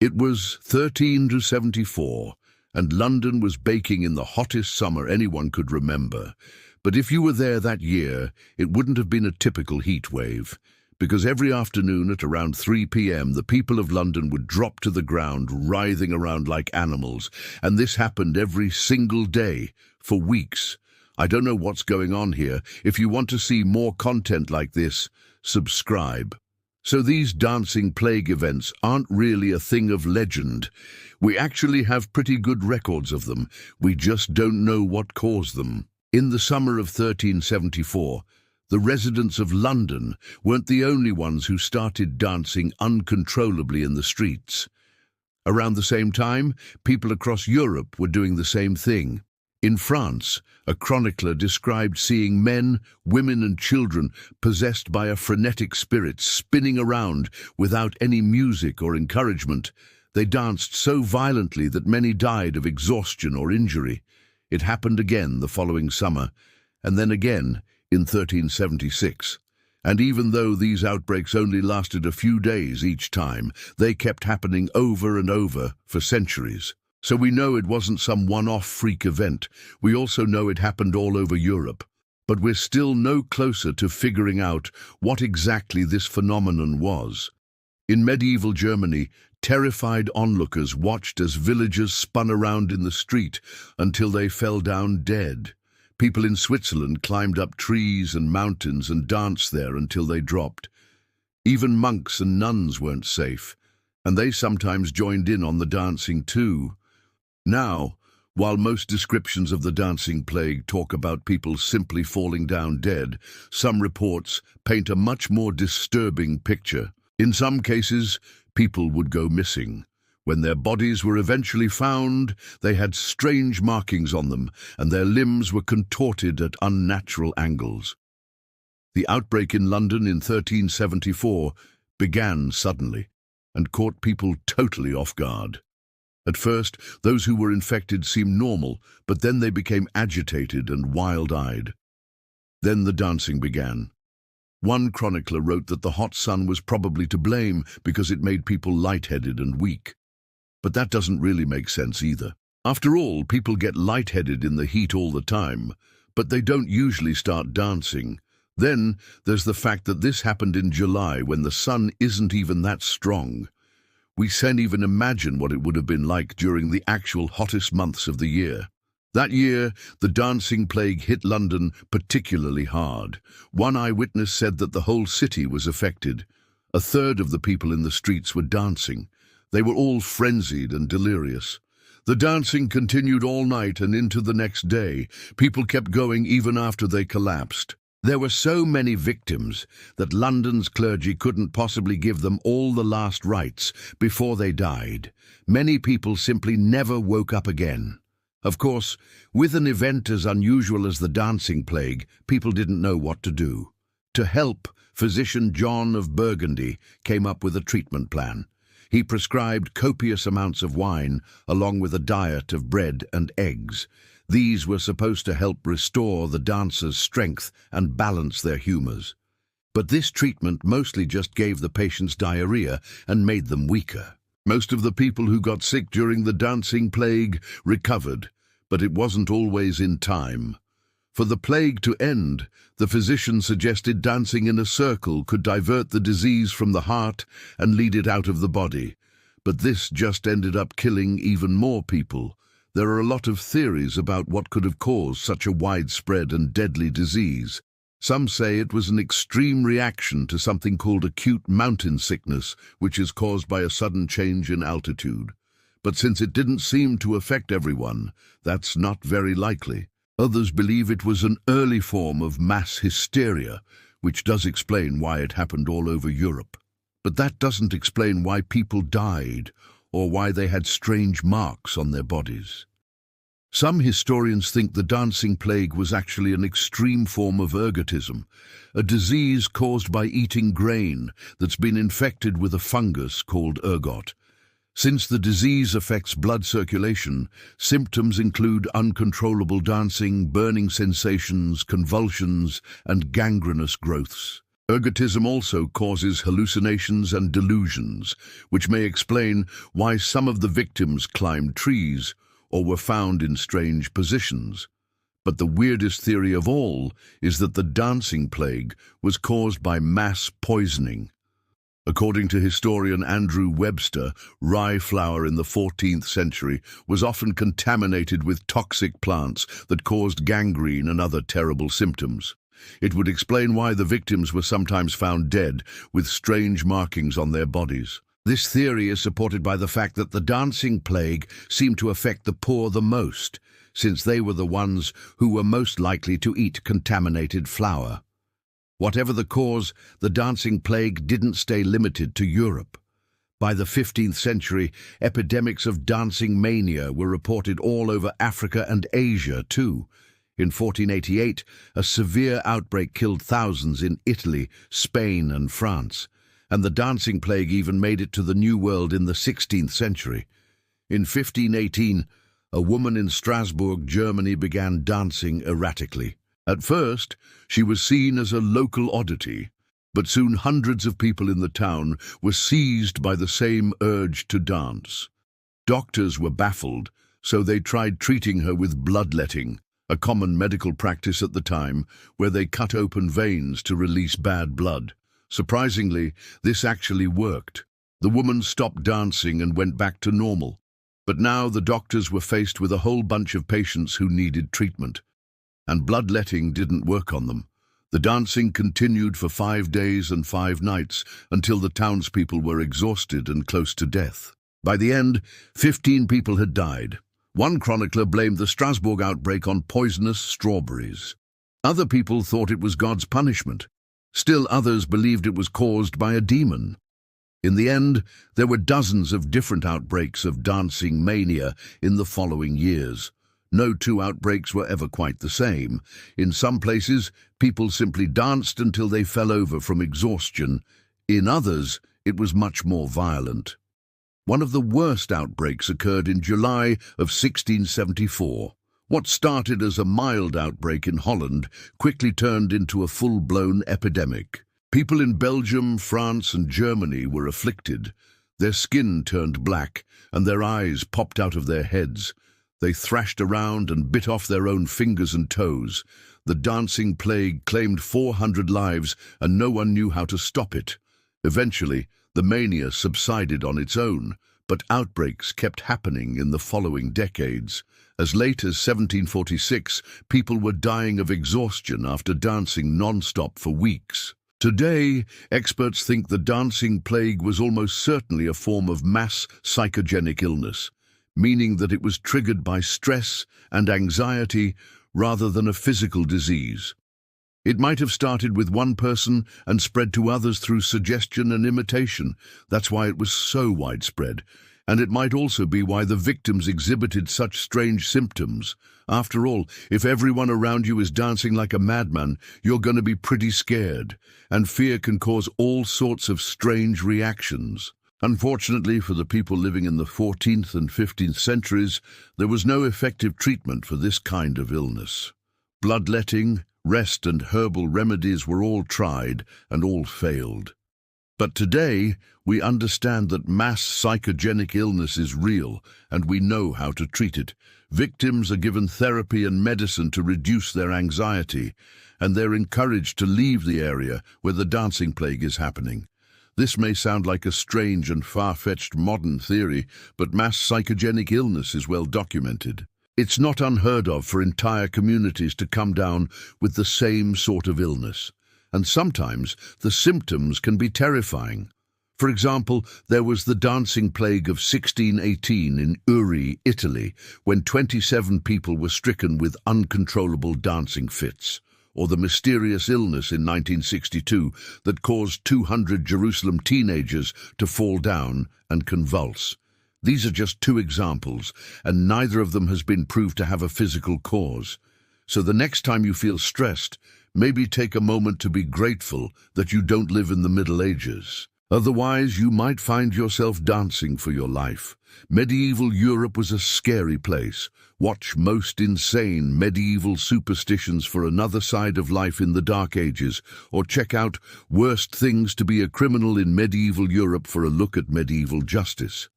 It was 1374, and London was baking in the hottest summer anyone could remember. But if you were there that year, it wouldn't have been a typical heat wave, because every afternoon at around 3 p.m. the people of London would drop to the ground, writhing around like animals, and this happened every single day, for weeks. I don't know what's going on here. If you want to see more content like this, subscribe. So these dancing plague events aren't really a thing of legend. We actually have pretty good records of them. We just don't know what caused them. In the summer of 1374, the residents of London weren't the only ones who started dancing uncontrollably in the streets. Around the same time, people across Europe were doing the same thing. In France, a chronicler described seeing men, women and children possessed by a frenetic spirit spinning around without any music or encouragement. They danced so violently that many died of exhaustion or injury. It happened again the following summer, and then again in 1376. And even though these outbreaks only lasted a few days each time, they kept happening over and over for centuries. So we know it wasn't some one-off freak event. We also know it happened all over Europe. But we're still no closer to figuring out what exactly this phenomenon was. In medieval Germany, terrified onlookers watched as villagers spun around in the street until they fell down dead. People in Switzerland climbed up trees and mountains and danced there until they dropped. Even monks and nuns weren't safe, and they sometimes joined in on the dancing too. Now, while most descriptions of the dancing plague talk about people simply falling down dead, some reports paint a much more disturbing picture. In some cases, people would go missing. When their bodies were eventually found, they had strange markings on them, and their limbs were contorted at unnatural angles. The outbreak in London in 1374 began suddenly and caught people totally off guard. At first, those who were infected seemed normal, but then they became agitated and wild-eyed. Then the dancing began. One chronicler wrote that the hot sun was probably to blame because it made people lightheaded and weak. But that doesn't really make sense either. After all, people get lightheaded in the heat all the time, but they don't usually start dancing. Then there's the fact that this happened in July when the sun isn't even that strong. We can't even imagine what it would have been like during the actual hottest months of the year. That year, the dancing plague hit London particularly hard. One eyewitness said that the whole city was affected. A third of the people in the streets were dancing. They were all frenzied and delirious. The dancing continued all night and into the next day. People kept going even after they collapsed. There were so many victims that London's clergy couldn't possibly give them all the last rites before they died. Many people simply never woke up again. Of course, with an event as unusual as the dancing plague, people didn't know what to do. To help, physician John of Burgundy came up with a treatment plan. He prescribed copious amounts of wine along with a diet of bread and eggs. These were supposed to help restore the dancers' strength and balance their humors. But this treatment mostly just gave the patients diarrhea and made them weaker. Most of the people who got sick during the dancing plague recovered, but it wasn't always in time. For the plague to end, the physician suggested dancing in a circle could divert the disease from the heart and lead it out of the body. But this just ended up killing even more people. There are a lot of theories about what could have caused such a widespread and deadly disease. Some say it was an extreme reaction to something called acute mountain sickness, which is caused by a sudden change in altitude. But since it didn't seem to affect everyone, that's not very likely. Others believe it was an early form of mass hysteria, which does explain why it happened all over Europe. But that doesn't explain why people died or why they had strange marks on their bodies. Some historians think the dancing plague was actually an extreme form of ergotism, a disease caused by eating grain that's been infected with a fungus called ergot. Since the disease affects blood circulation, symptoms include uncontrollable dancing, burning sensations, convulsions, and gangrenous growths. Ergotism also causes hallucinations and delusions, which may explain why some of the victims climbed trees or were found in strange positions. But the weirdest theory of all is that the dancing plague was caused by mass poisoning. According to historian Andrew Webster, rye flour in the 14th century was often contaminated with toxic plants that caused gangrene and other terrible symptoms. It would explain why the victims were sometimes found dead with strange markings on their bodies. This theory is supported by the fact that the dancing plague seemed to affect the poor the most, since they were the ones who were most likely to eat contaminated flour. Whatever the cause, the dancing plague didn't stay limited to Europe. By the 15th century, epidemics of dancing mania were reported all over Africa and Asia too. In 1488, a severe outbreak killed thousands in Italy, Spain, and France, and the dancing plague even made it to the New World in the 16th century. In 1518, a woman in Strasbourg, Germany, began dancing erratically. At first, she was seen as a local oddity, but soon hundreds of people in the town were seized by the same urge to dance. Doctors were baffled, so they tried treating her with bloodletting, a common medical practice at the time where they cut open veins to release bad blood. Surprisingly, this actually worked. The woman stopped dancing and went back to normal. But now the doctors were faced with a whole bunch of patients who needed treatment, and bloodletting didn't work on them. The dancing continued for 5 days and 5 nights until the townspeople were exhausted and close to death. By the end, 15 people had died. One chronicler blamed the Strasbourg outbreak on poisonous strawberries. Other people thought it was God's punishment. Still others believed it was caused by a demon. In the end, there were dozens of different outbreaks of dancing mania in the following years. No two outbreaks were ever quite the same. In some places, people simply danced until they fell over from exhaustion. In others, it was much more violent. One of the worst outbreaks occurred in July of 1674. What started as a mild outbreak in Holland quickly turned into a full-blown epidemic. People in Belgium, France, and Germany were afflicted. Their skin turned black, and their eyes popped out of their heads. They thrashed around and bit off their own fingers and toes. The dancing plague claimed 400 lives, and no one knew how to stop it. Eventually, the mania subsided on its own, but outbreaks kept happening in the following decades. As late as 1746, people were dying of exhaustion after dancing non-stop for weeks. Today, experts think the dancing plague was almost certainly a form of mass psychogenic illness, meaning that it was triggered by stress and anxiety rather than a physical disease. It might have started with one person and spread to others through suggestion and imitation. That's why it was so widespread. And it might also be why the victims exhibited such strange symptoms. After all, if everyone around you is dancing like a madman, you're going to be pretty scared, and fear can cause all sorts of strange reactions. Unfortunately for the people living in the 14th and 15th centuries, there was no effective treatment for this kind of illness. Bloodletting, rest, and herbal remedies were all tried, and all failed. But today, we understand that mass psychogenic illness is real, and we know how to treat it. Victims are given therapy and medicine to reduce their anxiety, and they're encouraged to leave the area where the dancing plague is happening. This may sound like a strange and far-fetched modern theory, but mass psychogenic illness is well documented. It's not unheard of for entire communities to come down with the same sort of illness, and sometimes the symptoms can be terrifying. For example, there was the dancing plague of 1618 in Uri, Italy, when 27 people were stricken with uncontrollable dancing fits, or the mysterious illness in 1962 that caused 200 Jerusalem teenagers to fall down and convulse. These are just 2 examples, and neither of them has been proved to have a physical cause. So the next time you feel stressed, maybe take a moment to be grateful that you don't live in the Middle Ages. Otherwise, you might find yourself dancing for your life. Medieval Europe was a scary place. Watch Most Insane Medieval Superstitions for another side of life in the Dark Ages, or check out Worst Things to be a Criminal in Medieval Europe for a look at medieval justice.